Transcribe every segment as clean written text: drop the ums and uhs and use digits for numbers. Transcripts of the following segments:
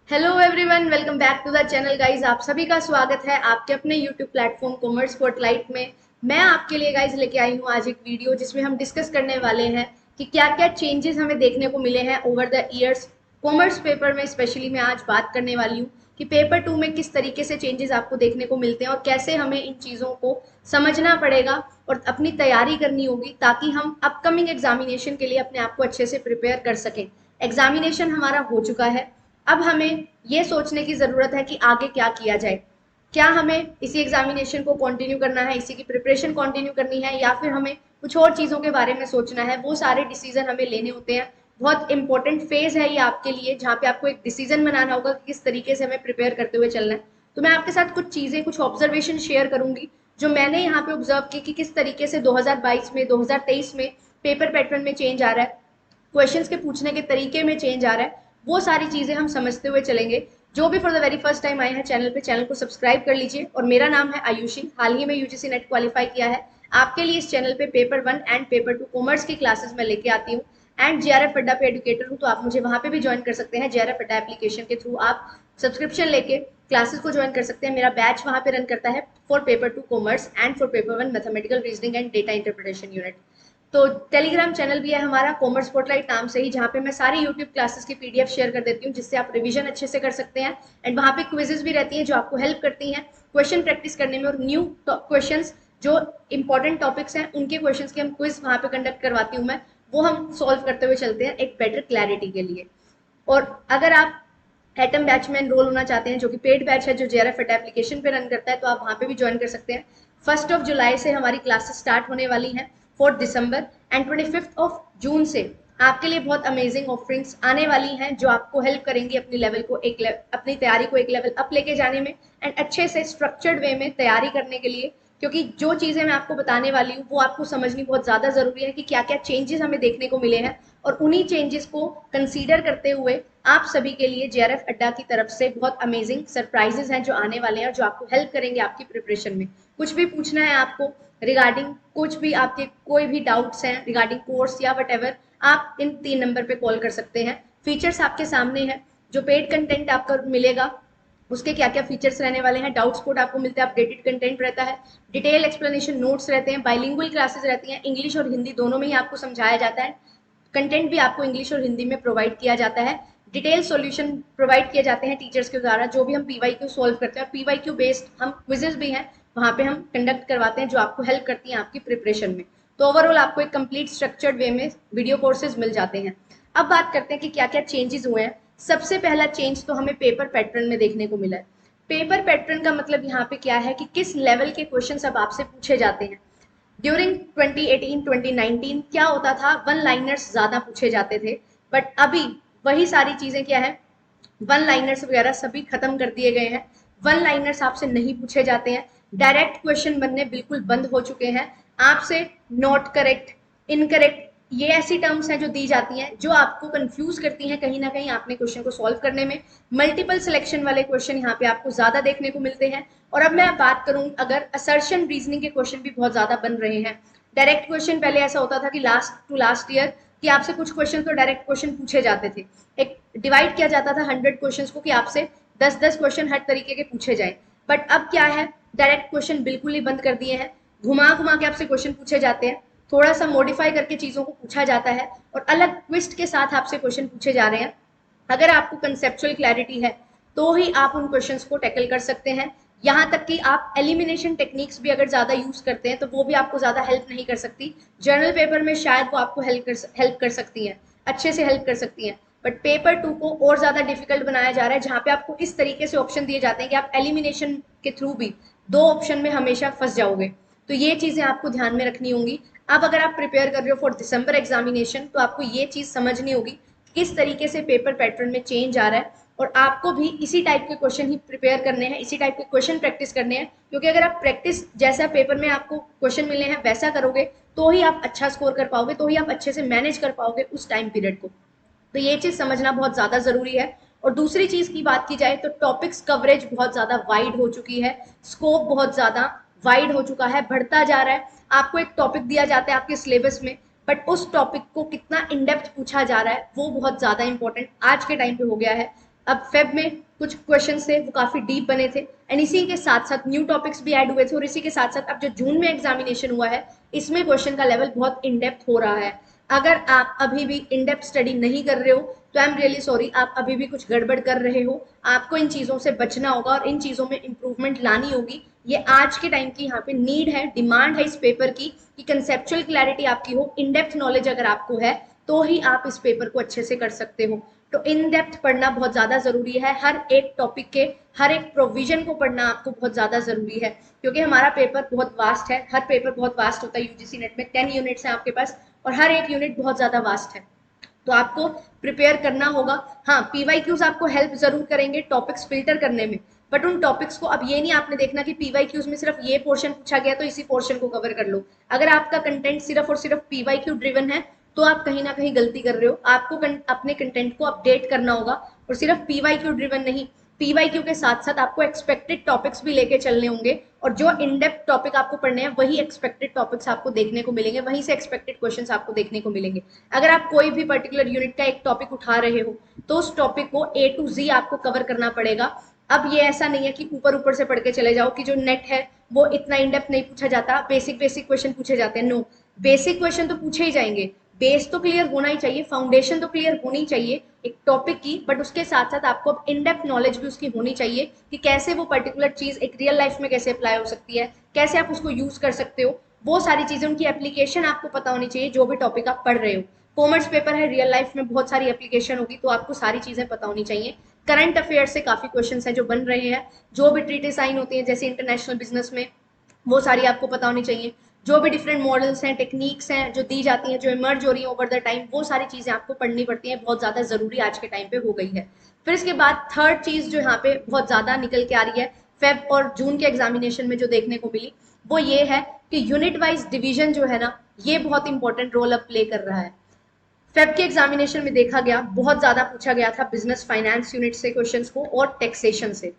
Hello everyone, welcome back to the channel guys. आप सभी का स्वागत है आपके अपने यूट्यूब प्लेटफॉर्म कॉमर्स स्पॉटलाइट में। मैं आपके लिए गाइज लेके आई हूँ आज एक वीडियो जिसमें हम डिस्कस करने वाले हैं कि क्या क्या चेंजेस हमें देखने को मिले हैं over the years. Commerce paper में स्पेशली मैं आज बात करने वाली हूँ कि पेपर 2 में किस तरीके से चेंजेस आपको देखने को मिलते हैं और कैसे हमें इन चीज़ों को समझना पड़ेगा और अपनी तैयारी करनी होगी ताकि हम अपकमिंग एग्जामिनेशन के लिए अपने आप को अच्छे से प्रिपेयर कर सकें। एग्जामिनेशन हमारा हो चुका है, अब हमें ये सोचने की ज़रूरत है कि आगे क्या किया जाए। क्या हमें इसी एग्जामिनेशन को कंटिन्यू करना है, इसी की प्रिपरेशन कंटिन्यू करनी है, या फिर हमें कुछ और चीज़ों के बारे में सोचना है। वो सारे डिसीजन हमें लेने होते हैं। बहुत इंपॉर्टेंट फेज है ये आपके लिए, जहाँ पे आपको एक डिसीजन बनाना होगा कि किस तरीके से हमें प्रिपेयर करते हुए चलना है। तो मैं आपके साथ कुछ चीज़ें, कुछ ऑब्जर्वेशन शेयर करूंगी जो मैंने यहाँ पे ऑब्जर्व की कि किस तरीके से 2022 में, 2023 में पेपर पैटर्न में चेंज आ रहा है, क्वेश्चंस के पूछने के तरीके में चेंज आ रहा है। वो सारी चीजें हम समझते हुए चलेंगे। जो भी for the very first time आए हैं चैनल पे, चैनल को सब्सक्राइब कर लीजिए। और मेरा नाम है आयुषी, हाल ही में यूजीसी नेट क्वालिफाई किया है। आपके लिए इस चैनल पे पेपर 1 एंड पेपर 2 कॉमर्स की क्लासेस में लेके आती हूँ। एंड जेआरएफ अड्डा पे एडुकेटर हूँ, तो आप मुझे वहां पे भी ज्वाइन कर सकते हैं। जेआरएफ अड्डा एप्लीकेशन के थ्रू आप सब्सक्रिप्शन लेके क्लासेस को ज्वाइन कर सकते हैं। मेरा बैच वहां पे रन करता है for paper 2 commerce and for paper 1 mathematical reasoning and data interpretation unit. तो टेलीग्राम चैनल भी है हमारा कॉमर्स स्पॉटलाइट नाम से ही, जहाँ पे मैं सारी यूट्यूब क्लासेस की पीडीएफ शेयर कर देती हूँ, जिससे आप रिवीजन अच्छे से कर सकते हैं। एंड वहाँ पे क्विजेस भी रहती हैं जो आपको हेल्प करती हैं क्वेश्चन प्रैक्टिस करने में, और न्यू क्वेश्चंस जो इंपॉर्टेंट टॉपिक्स हैं उनके क्वेश्चंस के हम क्विज वहाँ पे कंडक्ट करवाती हूँ मैं। वो हम सॉल्व करते हुए चलते हैं एक बेटर क्लैरिटी के लिए। और अगर आप एटम बैच में एनरोल होना चाहते हैं, जो कि पेड बैच है, जो जेआरएफ एप्लीकेशन पे रन करता है, तो आप वहाँ पे भी ज्वाइन कर सकते हैं। 1 जुलाई से हमारी क्लासेस स्टार्ट होने वाली हैं, 4 दिसंबर, एंड 25 जून से आपके लिए बहुत अमेजिंग ऑफरिंग्स आने वाली हैं जो आपको हेल्प करेंगी अपनी लेवल को अपनी तैयारी को एक लेवल अप लेके जाने में, एंड अच्छे से स्ट्रक्चर्ड वे में तैयारी करने के लिए। क्योंकि जो चीजें मैं आपको बताने वाली हूँ वो आपको समझनी बहुत ज्यादा जरूरी है कि क्या क्या चेंजेस हमें देखने को मिले हैं, और उन्हीं चेंजेस को कंसीडर करते हुए आप सभी के लिए जेआरएफ अड्डा की तरफ से बहुत अमेजिंग सरप्राइजेस हैं जो आने वाले हैं, जो आपको हेल्प करेंगे आपकी प्रिपरेशन में। कुछ भी पूछना है आपको रिगार्डिंग, कुछ भी आपके कोई भी डाउट्स हैं रिगार्डिंग कोर्स या वट, आप इन 3 नंबर पे कॉल कर सकते हैं। फीचर्स आपके सामने हैं, जो पेड कंटेंट आपको मिलेगा उसके क्या क्या फीचर्स रहने वाले हैं। डाउट स्पॉट आपको मिलता है, अपडेटेड कंटेंट रहता है, डिटेल एक्सप्लेनेशन नोट्स रहते हैं, बाइलिंगुअल क्लासेस रहती हैं, इंग्लिश और हिंदी दोनों में ही आपको समझाया जाता है। कंटेंट भी आपको इंग्लिश और हिंदी में प्रोवाइड किया जाता है। डिटेल सॉल्यूशन प्रोवाइड किए जाते हैं टीचर्स के द्वारा, जो भी हम पीवाई क्यू सॉल्व करते हैं। और पीवाई क्यू बेस्ड हम क्विजेस भी हैं वहाँ पे हम कंडक्ट करवाते हैं, जो आपको हेल्प करती हैं आपकी प्रिपरेशन में। तो ओवरऑल आपको एक कंप्लीट स्ट्रक्चर्ड वे में वीडियो कोर्सेज मिल जाते हैं। अब बात करते हैं कि क्या क्या चेंजेस हुए हैं। सबसे पहला चेंज तो हमें पेपर पैटर्न में देखने को मिला है। पेपर पैटर्न का मतलब यहाँ पे क्या है कि किस लेवल के क्वेश्चन अब आपसे पूछे जाते हैं। ड्यूरिंग 2018-2019 क्या होता था, वन लाइनर्स ज्यादा पूछे जाते थे, बट अभी वही सारी चीजें क्या है, वन लाइनर्स वगैरह सभी खत्म कर दिए गए हैं। वन लाइनर्स आपसे नहीं पूछे जाते हैं, डायरेक्ट क्वेश्चन बनने बिल्कुल बंद हो चुके हैं। आपसे नॉट करेक्ट, इनकरेक्ट, ये ऐसी टर्म्स हैं जो दी जाती हैं जो आपको कंफ्यूज करती हैं कहीं ना कहीं आपने क्वेश्चन को सॉल्व करने में। मल्टीपल सिलेक्शन वाले क्वेश्चन यहाँ पे आपको ज्यादा देखने को मिलते हैं। और अब मैं बात करूं, अगर असर्शन रीजनिंग के क्वेश्चन भी बहुत ज्यादा बन रहे हैं। डायरेक्ट क्वेश्चन पहले ऐसा होता था कि लास्ट टू लास्ट ईयर कि आपसे कुछ क्वेश्चन तो डायरेक्ट क्वेश्चन पूछे जाते थे। एक डिवाइड किया जाता था 100 क्वेश्चन को कि आपसे 10-10 क्वेश्चन हर तरीके के पूछे जाए। बट अब क्या है, डायरेक्ट क्वेश्चन बिल्कुल ही बंद कर दिए हैं। घुमा घुमा के आपसे क्वेश्चन पूछे जाते हैं, थोड़ा सा मॉडिफाई करके चीजों को पूछा जाता है, और अलग ट्विस्ट के साथ आपसे क्वेश्चन पूछे जा रहे हैं। अगर आपको कंसेप्चुअल क्लैरिटी है तो ही आप उन क्वेश्चंस को टैकल कर सकते हैं। यहाँ तक कि आप एलिमिनेशन टेक्निक्स भी अगर ज्यादा यूज करते हैं तो वो भी आपको ज्यादा हेल्प नहीं कर सकती। जर्नल पेपर में शायद वो आपको हेल्प कर सकती हैं, अच्छे से हेल्प कर सकती हैं, बट पेपर 2 को और ज्यादा डिफिकल्ट बनाया जा रहा है, जहाँ पे आपको इस तरीके से ऑप्शन दिए जाते हैं कि आप एलिमिनेशन के थ्रू भी 2 ऑप्शन में हमेशा फंस जाओगे। तो ये चीजें आपको ध्यान में रखनी होंगी। अब अगर आप प्रिपेयर कर रहे हो फॉर दिसंबर एग्जामिनेशन, तो आपको ये चीज समझनी होगी किस तरीके से पेपर पैटर्न में चेंज आ रहा है, और आपको भी इसी टाइप के क्वेश्चन ही प्रिपेयर करने हैं, इसी टाइप के क्वेश्चन प्रैक्टिस करने हैं। क्योंकि अगर आप प्रैक्टिस जैसा पेपर में आपको क्वेश्चन मिले हैं वैसा करोगे तो ही आप अच्छा स्कोर कर पाओगे, तो ही आप अच्छे से मैनेज कर पाओगे उस टाइम पीरियड को। तो ये चीज समझना बहुत ज्यादा जरूरी है। और दूसरी चीज की बात की जाए तो टॉपिक्स कवरेज बहुत ज्यादा वाइड हो चुकी है, स्कोप बहुत ज्यादा वाइड हो चुका है, बढ़ता जा रहा है। आपको एक टॉपिक दिया जाता है आपके सिलेबस में, बट उस टॉपिक को कितना इन डेप्थ पूछा जा रहा है वो बहुत ज्यादा इंपॉर्टेंट आज के टाइम पे हो गया है। अब फेब में कुछ क्वेश्चन थे वो काफी डीप बने थे, एंड इसी के साथ साथ न्यू टॉपिक्स भी ऐड हुए थे, और इसी के साथ साथ अब जो जून में एग्जामिनेशन हुआ है इसमें क्वेश्चन का लेवल बहुत इन डेप्थ हो रहा है। अगर आप अभी भी इन डेप्थ स्टडी नहीं कर रहे हो तो आई एम रियली सॉरी, आप अभी भी कुछ गड़बड़ कर रहे हो। आपको इन चीजों से बचना होगा और इन चीजों में इंप्रूवमेंट लानी होगी। ये आज के टाइम की यहाँ पे नीड है, डिमांड है इस पेपर की कि कंसेप्चुअल क्लैरिटी आपकी हो, इन डेप्थ नॉलेज अगर आपको है तो ही आप इस पेपर को अच्छे से कर सकते हो। तो इन डेप्थ पढ़ना बहुत ज्यादा जरूरी है, हर एक टॉपिक के हर एक प्रोविजन को पढ़ना आपको बहुत ज्यादा जरूरी है, क्योंकि हमारा पेपर बहुत वास्ट है, हर पेपर बहुत वास्ट होता है। यूजीसी नेट में 10 यूनिट्स हैं आपके पास और हर एक यूनिट बहुत ज्यादा वास्ट है, तो आपको प्रिपेयर करना होगा। हाँ, पीवाईक्यूज आपको हेल्प जरूर करेंगे टॉपिक्स फिल्टर करने में, बट उन टॉपिक्स को अब ये नहीं आपने देखना कि पीवाईक्यूज में सिर्फ ये पोर्शन पूछा गया तो इसी पोर्शन को कवर कर लो। अगर आपका कंटेंट सिर्फ और सिर्फ पीवाईक्यू ड्रिवन है तो आप कहीं ना कहीं गलती कर रहे हो। आपको अपने कंटेंट को अपडेट करना होगा, और सिर्फ पीवाईक्यू ड्रिवन नहीं, पीवाईक्यू के साथ साथ आपको एक्सपेक्टेड टॉपिक्स भी लेके चलने होंगे, और जो इन डेप्थ टॉपिक आपको पढ़ने हैं वही एक्सपेक्टेड टॉपिक्स आपको देखने को मिलेंगे, वहीं से एक्सपेक्टेड क्वेश्चंस आपको देखने को मिलेंगे। अगर आप कोई भी पर्टिकुलर यूनिट का एक टॉपिक उठा रहे हो तो उस टॉपिक को A to Z आपको कवर करना पड़ेगा। अब ये ऐसा नहीं है कि ऊपर ऊपर से पढ़ के चले जाओ कि जो नेट है वो इतना इन डेप्थ नहीं पूछा जाता, बेसिक बेसिक क्वेश्चन पूछे जाते हैं। नो, बेसिक क्वेश्चन तो पूछे ही जाएंगे, बेस तो क्लियर होना ही चाहिए, फाउंडेशन तो क्लियर होनी चाहिए एक टॉपिक की, बट उसके साथ साथ आपको इन डेप्थ नॉलेज भी उसकी होनी चाहिए कि कैसे वो पर्टिकुलर चीज एक रियल लाइफ में कैसे अप्लाई हो सकती है, कैसे आप उसको यूज कर सकते हो। वो सारी चीजें, उनकी एप्लीकेशन आपको पता होनी चाहिए जो भी टॉपिक आप पढ़ रहे हो। कॉमर्स पेपर है, रियल लाइफ में बहुत सारी एप्लीकेशन होगी, तो आपको सारी चीजें पता होनी चाहिए। करंट अफेयर से काफी क्वेश्चन है जो बन रहे हैं, जो भी ट्रीटी साइन होती है जैसे इंटरनेशनल बिजनेस में, वो सारी आपको पता होनी चाहिए। जो भी डिफरेंट मॉडल्स हैं, टेक्निक्स हैं जो दी जाती हैं, जो इमर्ज हो रही है ओवर द टाइम, वो सारी चीजें आपको पढ़नी पड़ती हैं, बहुत ज्यादा जरूरी आज के टाइम पे हो गई है। फिर इसके बाद थर्ड चीज जो यहाँ पे बहुत ज्यादा निकल के आ रही है फेब और जून के एग्जामिनेशन में जो देखने को मिली, वो ये है कि यूनिट वाइज डिवीजन जो है ना, ये बहुत इंपॉर्टेंट रोल अब प्ले कर रहा है। फेब के एग्जामिनेशन में देखा गया बहुत ज्यादा पूछा गया था बिजनेस फाइनेंस यूनिट से क्वेश्चंस को और टैक्सेशन से,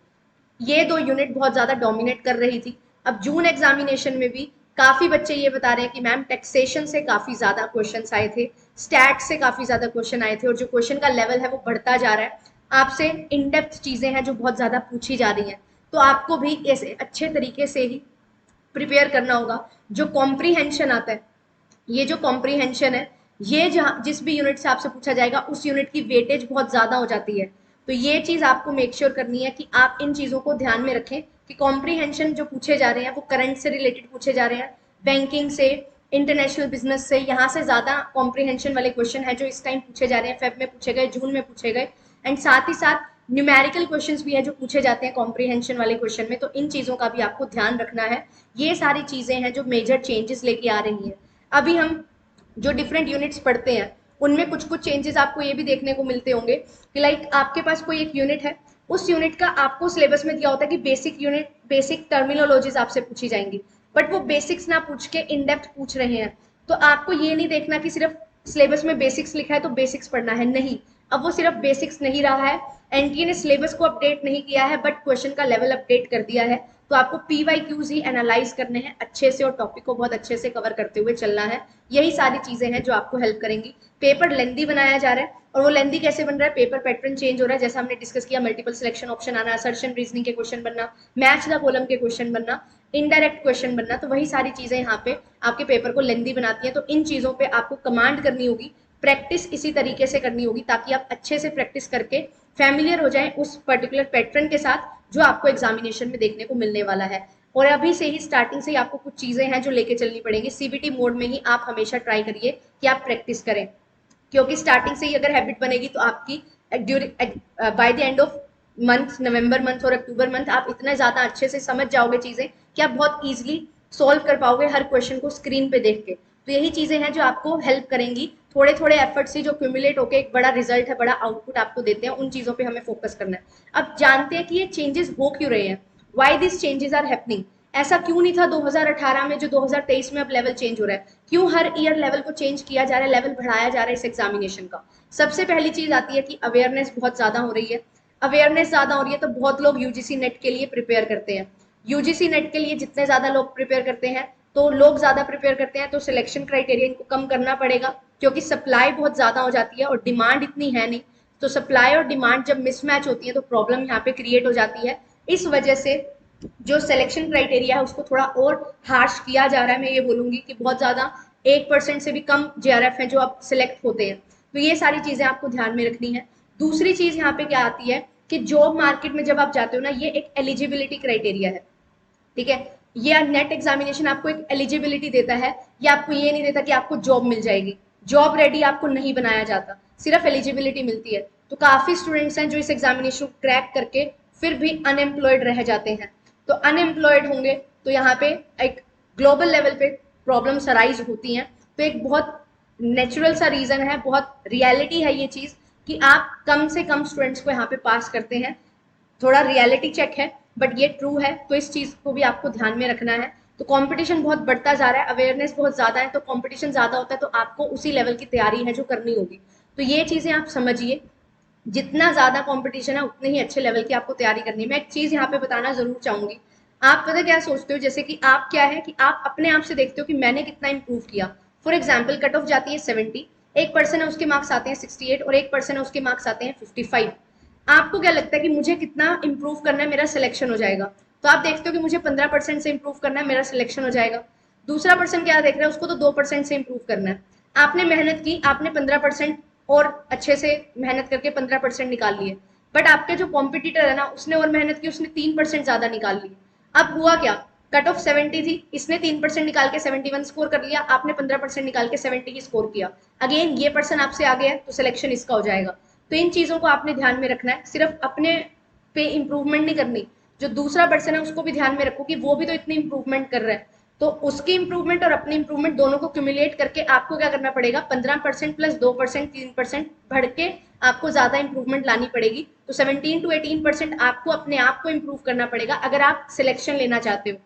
ये दो यूनिट बहुत ज्यादा डोमिनेट कर रही थी। अब जून एग्जामिनेशन में भी काफी बच्चे ये बता रहे हैं कि मैम टैक्सेशन से काफी ज्यादा क्वेश्चंस आए थे, स्टैट से काफी ज्यादा क्वेश्चन आए थे, और जो क्वेश्चन का लेवल है वो बढ़ता जा रहा है। आपसे इन डेप्थ चीजें हैं जो बहुत ज्यादा पूछी जा रही हैं, तो आपको भी ऐसे अच्छे तरीके से ही प्रिपेयर करना होगा। जो कॉम्प्रीहेंशन आता है, ये जो कॉम्प्रीहेंशन है, ये जहाँ जिस भी यूनिट से आपसे पूछा जाएगा उस यूनिट की वेटेज बहुत ज्यादा हो जाती है। तो ये चीज आपको मेक श्योर करनी है कि आप इन चीजों को ध्यान में रखें कि कॉम्प्रीहेंशन जो पूछे जा रहे हैं वो करंट से रिलेटेड पूछे जा रहे हैं, बैंकिंग से, इंटरनेशनल बिजनेस से, यहाँ से ज्यादा कॉम्प्रीहेंशन वाले क्वेश्चन है जो इस टाइम पूछे जा रहे हैं, फेब में पूछे गए, जून में पूछे गए। एंड साथ ही साथ न्यूमेरिकल क्वेश्चंस भी है जो पूछे जाते हैं कॉम्प्रीहेंशन वाले क्वेश्चन में, तो इन चीजों का भी आपको ध्यान रखना है। ये सारी चीजें हैं जो मेजर चेंजेस लेके आ रही हैं। अभी हम जो डिफरेंट यूनिट्स पढ़ते हैं उनमें कुछ कुछ चेंजेस आपको ये भी देखने को मिलते होंगे कि लाइक आपके पास कोई एक यूनिट है, उस यूनिट का आपको सिलेबस में दिया होता है कि बेसिक यूनिट, बेसिक टर्मिनोलॉजीज आपसे पूछी जाएंगी, बट वो बेसिक्स ना पूछ के इन डेप्थ पूछ रहे हैं। तो आपको ये नहीं देखना कि सिर्फ सिलेबस में बेसिक्स लिखा है तो बेसिक्स पढ़ना है, नहीं। अब वो सिर्फ बेसिक्स नहीं रहा है, एनटीए ने सिलेबस को अपडेट नहीं किया है बट क्वेश्चन का लेवल अपडेट कर दिया है। तो आपको पीवाईक्यूज ही एनालाइज करने हैं अच्छे से और टॉपिक को बहुत अच्छे से कवर करते हुए चलना है। यही सारी चीजें हैं जो आपको हेल्प करेंगी। पेपर लेंदी बनाया जा रहा है, और वो लेंदी कैसे बन रहा है, पेपर पैटर्न चेंज हो रहा है, जैसा हमने डिस्कस किया, मल्टीपल सिलेक्शन ऑप्शन आना, असर्शन रीजनिंग के क्वेश्चन बनना, मैच द कॉलम के क्वेश्चन बनना, इनडायरेक्ट क्वेश्चन बनना, तो वही सारी चीजें यहाँ पे आपके पेपर को लेंदी बनाती हैं। तो इन चीजों पे आपको कमांड करनी होगी, प्रैक्टिस इसी तरीके से करनी होगी ताकि आप अच्छे से प्रैक्टिस करके फैमिलियर हो जाएं उस पर्टिकुलर पैटर्न के साथ जो आपको एग्जामिनेशन में देखने को मिलने वाला है। और अभी से ही स्टार्टिंग से ही आपको कुछ चीजें हैं जो लेके चलनी पड़ेंगी। सीबीटी मोड में ही आप हमेशा ट्राई करिए कि आप प्रैक्टिस करें, क्योंकि स्टार्टिंग से ही अगर हैबिट बनेगी तो आपकी by the end of month, November month और अक्टूबर मंथ, आप इतना ज्यादा अच्छे से समझ जाओगे चीजें कि आप बहुत इजीली सॉल्व कर पाओगे हर क्वेश्चन को स्क्रीन पे देख के। तो यही चीजें हैं जो आपको हेल्प करेंगी। थोड़े थोड़े एफर्ट से जो क्यूमुलेट होकर एक बड़ा रिजल्ट है, बड़ा आउटपुट आपको देते हैं, उन चीजों पे हमें फोकस करना है। अब जानते हैं कि ये चेंजेस हो क्यों रहे हैं, why this changes are happening. ऐसा क्यों नहीं था 2018 में जो 2023 में अब लेवल चेंज हो रहा है, क्यों हर ईयर लेवल को चेंज किया जा रहा है, लेवल बढ़ाया जा रहा है इस एग्जामिनेशन का। सबसे पहली चीज आती है कि अवेयरनेस बहुत ज्यादा हो रही है। अवेयरनेस ज्यादा हो रही है तो बहुत लोग यूजीसी नेट के लिए प्रिपेयर करते हैं। यूजीसी नेट के लिए जितने ज्यादा लोग प्रिपेयर करते हैं, तो लोग ज्यादा प्रिपेयर करते हैं, तो सिलेक्शन क्राइटेरिया इनको कम करना पड़ेगा, क्योंकि सप्लाई बहुत ज्यादा हो जाती है और डिमांड इतनी है नहीं। तो सप्लाई और डिमांड जब मिसमैच होती है तो प्रॉब्लम यहाँ पे क्रिएट हो जाती है। इस वजह से जो सिलेक्शन क्राइटेरिया है उसको थोड़ा और हार्श किया जा रहा है। मैं ये बोलूंगी कि बहुत ज्यादा 1% से भी कम JRF है जो अब सिलेक्ट होते हैं। तो ये सारी चीजें आपको ध्यान में रखनी है। दूसरी चीज यहाँ पे क्या आती है कि जॉब मार्केट में जब आप जाते हो ना, ये एक एलिजिबिलिटी क्राइटेरिया है, ठीक है। ये नेट एग्जामिनेशन आपको एक एलिजिबिलिटी देता है, ये आपको ये नहीं देता कि आपको जॉब मिल जाएगी। जॉब रेडी आपको नहीं बनाया जाता, सिर्फ एलिजिबिलिटी मिलती है। तो काफी स्टूडेंट्स हैं जो इस एग्जामिनेशन को क्रैक करके फिर भी अनएम्प्लॉयड रह जाते हैं। तो अनएम्प्लॉयड होंगे तो यहाँ पे एक ग्लोबल लेवल पे प्रॉब्लम्स अराइज होती हैं। तो एक बहुत नेचुरल सा रीजन है, बहुत रियलिटी है ये चीज कि आप कम से कम स्टूडेंट्स को यहाँ पे पास करते हैं। थोड़ा रियलिटी चेक है बट ये ट्रू है, तो इस चीज को भी आपको ध्यान में रखना है। तो कंपटीशन बहुत बढ़ता जा रहा है, अवेयरनेस बहुत ज्यादा है, तो कंपटीशन ज्यादा होता है तो आपको उसी लेवल की तैयारी है जो करनी होगी। तो ये चीजें आप समझिए, जितना ज्यादा कंपटीशन है उतने ही अच्छे लेवल की आपको तैयारी करनी है। मैं एक चीज यहाँ पे बताना जरूर चाहूंगी। आप पता क्या सोचते हो, जैसे कि आप क्या है कि आप अपने आप से देखते हो कि मैंने कितना इंप्रूव किया। फॉर एग्जाम्पल कट ऑफ जाती है 70, एक पर्सन है उसके मार्क्स आते हैं 68 और एक पर्सन है उसके मार्क्स आते हैं 55। आपको क्या लगता है कि मुझे कितना इंप्रूव करना है मेरा सिलेक्शन हो जाएगा? तो आप देखते हो कि मुझे 15% से इंप्रूव करना है मेरा सिलेक्शन हो जाएगा। दूसरा पर्सन क्या देख रहा है, उसको तो 2% से इंप्रूव करना है। आपने मेहनत की, आपने 15% और अच्छे से मेहनत करके 15% निकाल लिए, बट आपके जो कॉम्पिटिटर है ना उसने और मेहनत की, उसने 3% ज्यादा निकाल ली। अब हुआ क्या, कट ऑफ 70 थी, इसने 3% निकाल के 71 स्कोर कर लिया, आपने 15% निकाल के 70 ही स्कोर किया। अगेन ये पर्सन आपसे आगे है तो सिलेक्शन इसका हो जाएगा। तो इन चीजों को आपने ध्यान में रखना है, सिर्फ अपने पे इंप्रूवमेंट नहीं करनी, जो दूसरा पर्सन है उसको भी ध्यान में रखो कि वो भी तो इतनी इंप्रूवमेंट कर रहा है। तो उसकी इंप्रूवमेंट और अपनी इंप्रूवमेंट दोनों को क्यूमुलेट करके आपको क्या करना पड़ेगा, 15% प्लस 2% 3% बढ़ के आपको ज्यादा इंप्रूवमेंट लानी पड़ेगी। तो 17 to 18% आपको अपने आप को इंप्रूव करना पड़ेगा अगर आप सिलेक्शन लेना चाहते हो।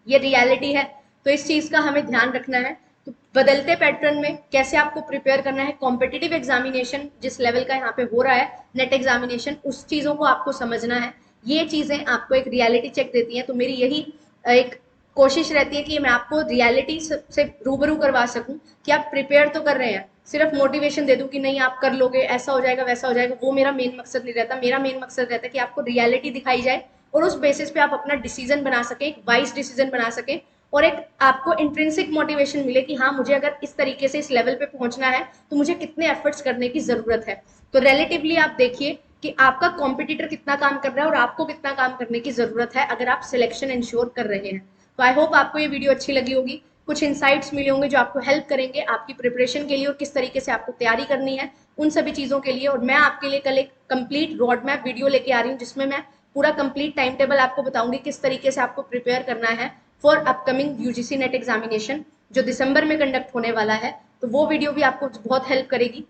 ये रियलिटी है, तो इस चीज का हमें ध्यान रखना है। तो बदलते पैटर्न में कैसे आपको प्रिपेयर करना है, कॉम्पिटिटिव एग्जामिनेशन जिस लेवल का यहाँ पे हो रहा है, नेट एग्जामिनेशन, उस चीजों को आपको समझना है। ये चीजें आपको एक रियलिटी चेक देती हैं। तो मेरी यही एक कोशिश रहती है कि मैं आपको रियलिटी से रूबरू करवा सकूं कि आप प्रिपेयर तो कर रहे हैं। सिर्फ मोटिवेशन दे दूं कि नहीं आप कर लोगे, ऐसा हो जाएगा वैसा हो जाएगा, वो मेरा मेन मकसद नहीं रहता। मेरा मेन मकसद रहता है कि आपको रियलिटी दिखाई जाए और उस बेसिस पे आप अपना डिसीजन बना सके, एक वाइज डिसीजन बना सके, और एक आपको इंट्रिंसिक मोटिवेशन मिले कि हाँ मुझे अगर इस तरीके से इस लेवल पे पहुंचना है तो मुझे कितने एफर्ट्स करने की जरूरत है। तो रिलेटिवली आप देखिए कि आपका कॉम्पिटिटर कितना काम कर रहा है और आपको कितना काम करने की जरूरत है अगर आप सिलेक्शन इंश्योर कर रहे हैं। तो आई होप आपको ये वीडियो अच्छी लगी होगी, कुछ इंसाइट्स मिले होंगे जो आपको हेल्प करेंगे आपकी प्रिपरेशन के लिए और किस तरीके से आपको तैयारी करनी है उन सभी चीजों के लिए। और मैं आपके लिए कल एक कंप्लीट रोड मैप वीडियो लेके आ रही हूँ जिसमें मैं पूरा कंप्लीट टाइम टेबल आपको बताऊंगी किस तरीके से आपको प्रिपेयर करना है for upcoming UGC net examination जो दिसंबर में कंडक्ट होने वाला है। तो वो वीडियो भी आपको बहुत हेल्प करेगी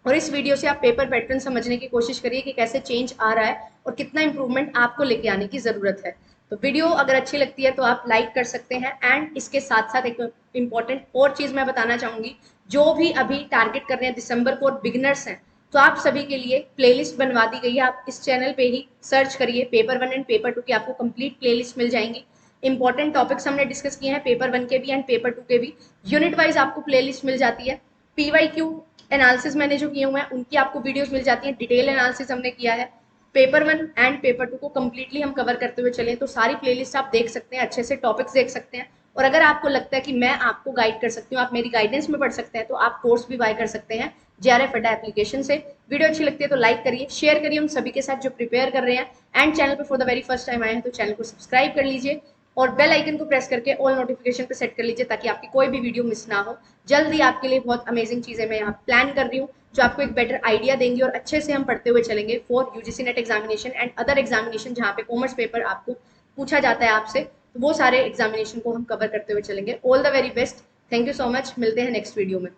और इस वीडियो से आप पेपर पैटर्न समझने की कोशिश करिए कि कैसे चेंज आ रहा है और कितना इंप्रूवमेंट आपको लेके आने की जरूरत है। तो वीडियो अगर अच्छी लगती है तो आप लाइक कर सकते हैं। एंड इसके साथ साथ एक इम्पॉर्टेंट और चीज मैं बताना चाहूंगी, जो भी अभी टारगेट कर रहे हैं दिसंबर को और बिगनर्स हैं, तो आप सभी के लिए प्लेलिस्ट बनवा दी गई है। आप इस चैनल पे ही सर्च करिए पेपर 1 एंड पेपर 2 की, आपको कंप्लीट प्लेलिस्ट मिल जाएंगी। इंपॉर्टेंट टॉपिक्स हमने डिस्कस किए हैं पेपर 1 के भी एंड पेपर 2 के भी, यूनिट वाइज आपको प्लेलिस्ट मिल जाती है। PYQ एनालिसिस मैंने जो किए हुए हैं उनकी आपको वीडियोस मिल जाती हैं, डिटेल एनालिसिस हमने किया है। पेपर 1 एंड पेपर 2 को कंप्लीटली हम कवर करते हुए चले, तो सारी प्लेलिस्ट आप देख सकते हैं, अच्छे से टॉपिक्स देख सकते हैं। और अगर आपको लगता है कि मैं आपको गाइड कर सकती हूँ, आप मेरी गाइडेंस में पढ़ सकते हैं, तो आप कोर्स भी बाय कर सकते हैं JRF अड्डा एप्लीकेशन से। वीडियो अच्छी लगती है तो लाइक करिए, शेयर करिए उन सभी के साथ जो प्रिपेयर कर रहे हैं। एंड चैनल पर for the very first time आए हैं तो चैनल को सब्सक्राइब कर लीजिए और बेल आइकन को प्रेस करके ऑल नोटिफिकेशन पे सेट कर लीजिए ताकि आपकी कोई भी वीडियो मिस ना हो। जल्दी आपके लिए बहुत अमेजिंग चीजें मैं यहाँ प्लान कर रही हूँ जो आपको एक बेटर आइडिया देंगी और अच्छे से हम पढ़ते हुए चलेंगे for UGC net examination and other examination जहाँ पे कॉमर्स पेपर आपको पूछा जाता है आपसे, तो वो सारे एग्जामिनेशन को हम कवर करते हुए चलेंगे। All the very best, thank you so much, मिलते हैं नेक्स्ट वीडियो में।